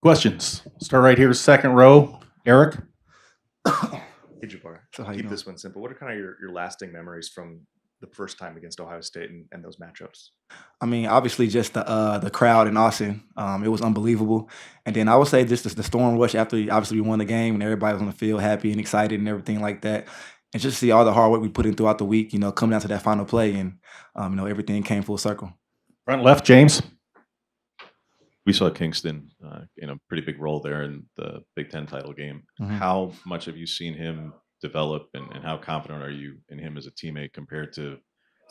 Questions? Start right here, second row. Eric? Hey, Jabbar. So how you Keep doing? this one simple. What are kind of your lasting memories from the first time against Ohio State and those matchups? I mean, obviously, just the crowd in Austin, it was unbelievable. And then I would say just the storm rush after obviously we won the game and everybody was on the field happy and excited and everything like that. And just see all the hard work we put in throughout the week, come down to that final play and everything came full circle. Front left, James? We saw Kingston in a pretty big role there in the Big Ten title game. Mhm. How much have you seen him develop, and how confident are you in him as a teammate compared to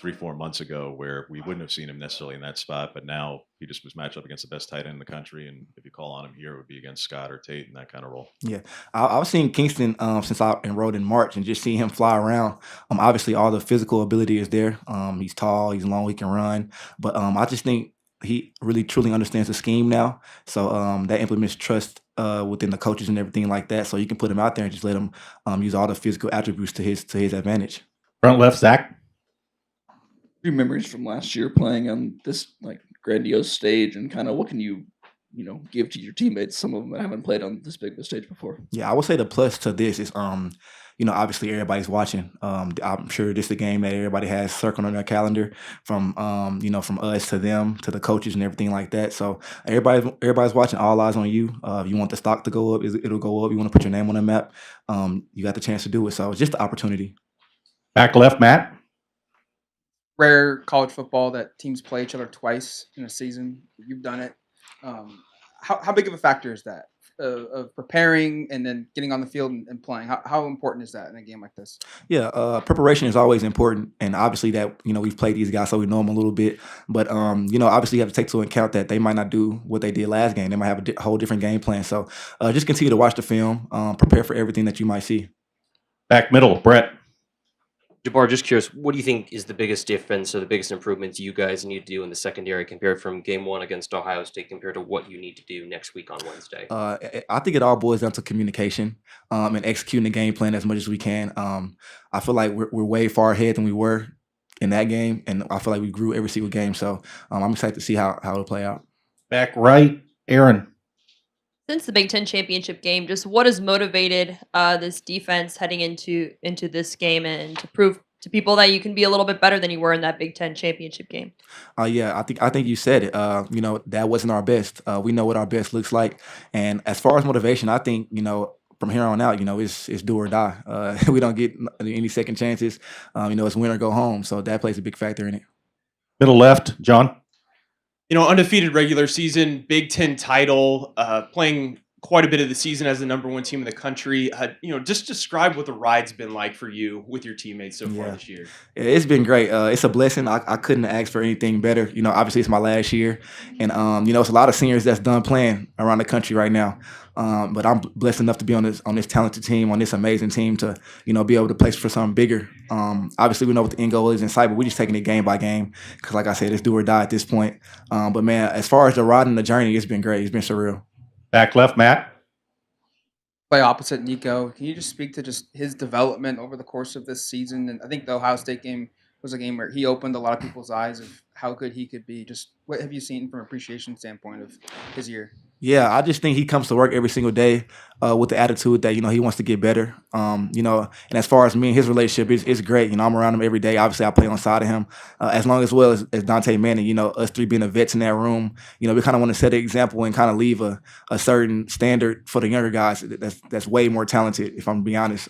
3-4 months ago, where we wouldn't have seen him necessarily in that spot, but now he just was matched up against the best tight end in the country, and if you call on him here, it would be against Scott or Tate in that kind of role. Yeah, I've seen Kingston since I enrolled in March, and just seeing him fly around. Obviously, all the physical ability is there. He's tall, he's long, he can run. But I just think he really truly understands the scheme now. So that implements trust within the coaches and everything like that. So you can put him out there and just let him use all the physical attributes to his advantage. Front left, Zach? Few memories from last year playing on this like grandiose stage, and kind of what can you give to your teammates, some of them that haven't played on this big of a stage before? Yeah, I would say the plus to this is, obviously everybody's watching. I'm sure this is a game that everybody has circled on their calendar from, from us to them to the coaches and everything like that. So everybody's watching. All eyes on you. If you want the stock to go up, it'll go up. You want to put your name on the map, you got the chance to do it. So it's just the opportunity. Back left, Matt? Rare college football that teams play each other twice in a season. You've done it. How big of a factor is that of preparing and then getting on the field and playing? How important is that in a game like this? Yeah, preparation is always important, and obviously that we've played these guys, so we know them a little bit. But obviously you have to take into account that they might not do what they did last game. They might have a whole different game plan. So just continue to watch the film, prepare for everything that you might see. Back middle, Brett? Jabbar, just curious, what do you think is the biggest difference or the biggest improvements you guys need to do in the secondary compared from game one against Ohio State compared to what you need to do next week on Wednesday? I think it all boils down to communication and executing the game plan as much as we can. I feel like we're way far ahead than we were in that game, and I feel like we grew every single game. So I'm excited to see how it'll play out. Back right, Aaron? Since the Big Ten championship game, just what has motivated this defense heading into this game and to prove to people that you can be a little bit better than you were in that Big Ten championship game? Yeah, I think you said it. That wasn't our best. We know what our best looks like, and as far as motivation, I think from here on out, it's do or die. We don't get any second chances. It's win or go home. So that plays a big factor in it. Middle left, John? Undefeated regular season, Big Ten title, playing quite a bit of the season as the number one team in the country. Just describe what the ride's been like for you with your teammates so far this year. It's been great. It's a blessing. I couldn't ask for anything better. Obviously it's my last year, and it's a lot of seniors that's done playing around the country right now. But I'm blessed enough to be on this talented team, on this amazing team to be able to place for something bigger. Obviously we know what the end goal is in sight, but we're just taking it game by game because, like I said, it's do or die at this point. But man, as far as the ride and the journey, it's been great. It's been surreal. Back left, Matt? Play opposite Nico. Can you just speak to just his development over the course of this season? And I think the Ohio State game was a game where he opened a lot of people's eyes of how good he could be. Just what have you seen from an appreciation standpoint of his year? Yeah, I just think he comes to work every single day with the attitude that he wants to get better. And as far as me and his relationship, it's great. I'm around him every day. Obviously, I play alongside of him as long as well as Dante Manning. Us three being the vets in that room. We kind of want to set an example and kind of leave a certain standard for the younger guys that's way more talented. If I'm being honest.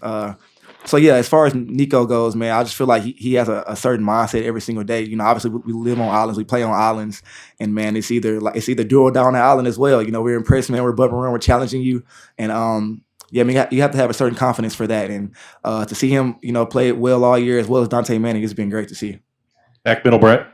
So yeah, as far as Nico goes, man, I just feel like he has a certain mindset every single day. Obviously we live on islands, we play on islands, and man, it's either do or die on the island as well. We're impressed, man. We're bumping around, we're challenging you, and yeah, I mean, you have to have a certain confidence for that, and to see him, play it well all year as well as Dante Manning, it's been great to see. Back middle, Brett?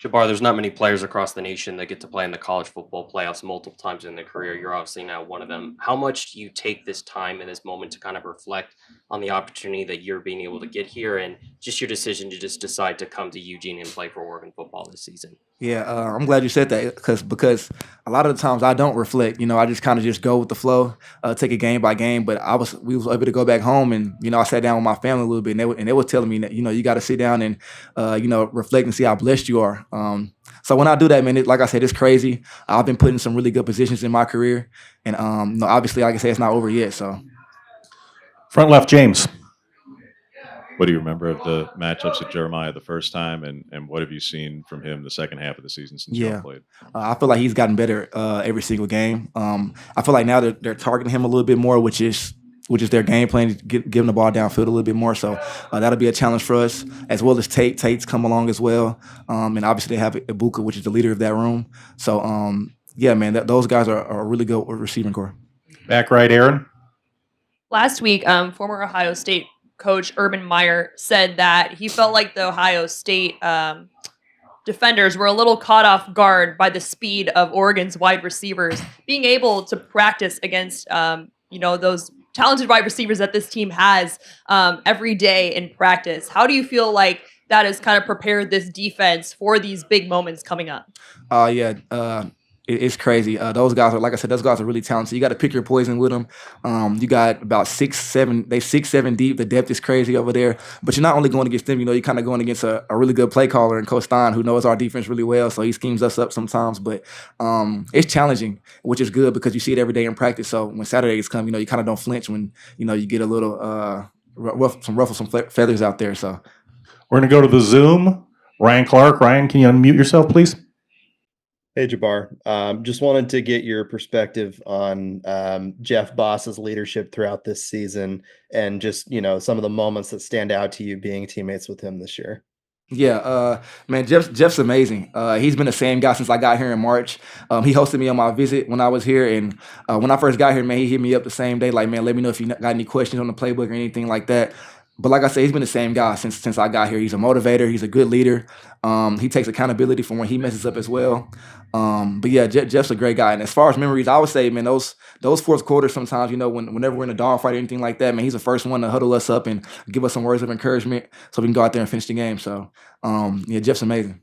Jabbar, there's not many players across the nation that get to play in the college football playoffs multiple times in their career. You're obviously now one of them. How much do you take this time and this moment to kind of reflect on the opportunity that you're being able to get here and just your decision to just decide to come to Eugene and play for Oregon football this season? Yeah, I'm glad you said that because a lot of the times I don't reflect. I just kind of just go with the flow, take it game by game. But we was able to go back home, and I sat down with my family a little bit, and they were telling me that you got to sit down and reflect and see how blessed you are. better. So when I do that, man, like I said, it's crazy. I've been put in some really good positions in my career, and obviously, like I said, it's not over yet. So Front left, James. What do you remember of the matchups with Jeremiah the first time, and what have you seen from him the second half of the season since you all yeah, played? I feel like he's gotten better every single game. I feel like now they're targeting him a little bit more, which is their game plan, give him the ball downfield a little bit more. So that'll be a challenge for us, as well as Tate. Tate's come along as well, and obviously they have Ibuka, which is the leader of that room. So yeah, man, those guys are a really good receiving core. Back right, Aaron. Last week, former Ohio State coach Urban Meyer said that he felt like the Ohio State defenders were a little caught off guard by the speed of Oregon's wide receivers. Being able to practice against, those talented wide receivers that this team has every day in practice. How do you feel like that has kind of prepared this defense for these big moments coming up? It's crazy. Those guys are, like I said, those guys are really talented. You got to pick your poison with them. You got about 6, 7. They 6, 7 deep. The depth is crazy over there. But you're not only going against them. You're kind of going against a really good play caller in Coach Stein, who knows our defense really well. So he schemes us up sometimes. But it's challenging, which is good because you see it every day in practice. So when Saturdays come, you kind of don't flinch when you get a little ruffle some feathers out there. So We're going to go to the Zoom. Ryan Clark. Ryan, can you unmute yourself, please? Hey, Jabbar. Just wanted to get your perspective on Jeff Boss's leadership throughout this season and just, some of the moments that stand out to you being teammates with him this year. Yeah, man, Jeff's amazing. He's been the same guy since I got here in March. He hosted me on my visit when I was here, and when I first got here, man, he hit me up the same day, like, man, let me know if you got any questions on the playbook or anything like that. But like I said, he's been the same guy since I got here. He's a motivator. He's a good leader. He takes accountability for when he messes up as well. But yeah, Jeff's a great guy. And as far as memories, I would say, man, those fourth quarters sometimes, whenever we're in a dogfight or anything like that, man, he's the first one to huddle us up and give us some words of encouragement so we can go out there and finish the game. So yeah, Jeff's amazing.